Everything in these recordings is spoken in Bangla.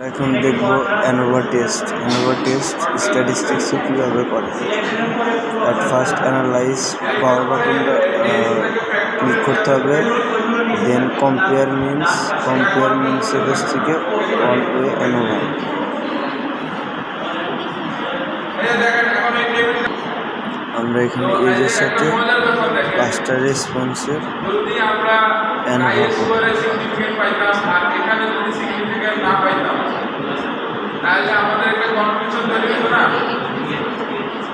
এখন দেখব অ্যানোভা টেস্ট। অ্যানোভা টেস্ট স্ট্যাটিস্টিক্সে কীভাবে করে। অ্যাট ফার্স্ট অ্যানালাইজ পাওয়ার বাটনটা ক্লিক করতে হবে, দেন কম্পেয়ার মিনসের কাছ থেকে ওয়ান ওয়ে অ্যানোভা। আমরা এখানে এজের সাথে 5টা রেসপন্সের অ্যানোভা করব। তাহলে আমাদের একটা কনফিউশন তৈরি হতো না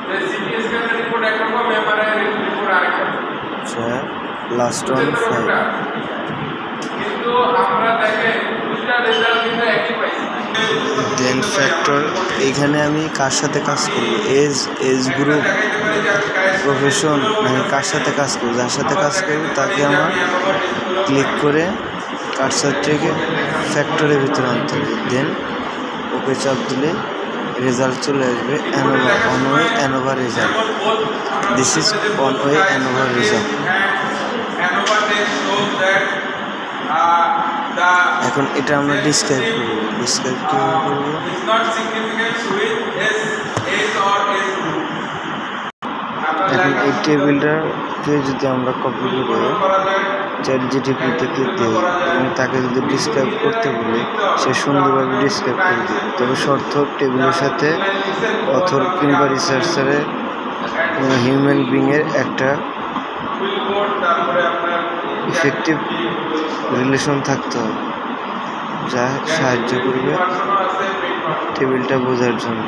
যে সিটি স্ক্যানের রিপোর্ট একরকম এমআরআই এর রিপোর্ট আরেকরকম। আচ্ছা, লাস্ট ওয়ান 5। কিন্তু আমরা দেখেন দুইটা রেজাল্ট কিন্তু একই পাইছি। দেন ফ্যাক্টর, এইখানে আমি কার সাথে কাজ করব, এজ গ্রুপ, প্রফেশন, মানে কার সাথে কাজ করব, যার সাথে কাজ করব তাকে আমার ক্লিক করে কার্সারটাকে ফ্যাক্টরের ভিতরে আনতে হবে। দেন ওকে চাপ দিলে রেজাল্ট চলে আসবে ANOVA, on way ANOVA result. This is on way ANOVA result. এখন এটা আমরা ডিসক্রাইব করব। ডিসক্রাইব কীভাবে করবো, এখন এই টেবিলটাকে যদি আমরা কপি করে চ্যাটজিপিটিতে দিই এবং তাকে যদি ডিসক্রাইব করতে বলি, সে সুন্দরভাবে ডিসক্রাইব করে দেবে। তবে শর্ত, টেবিলের সাথে অথর কিংবা রিসার্চারের হিউম্যান বিংয়ের একটা ইফেক্টিভ রিলেশন থাকতে হবে, যা সাহায্য করবে টেবিলটা বোঝার জন্য।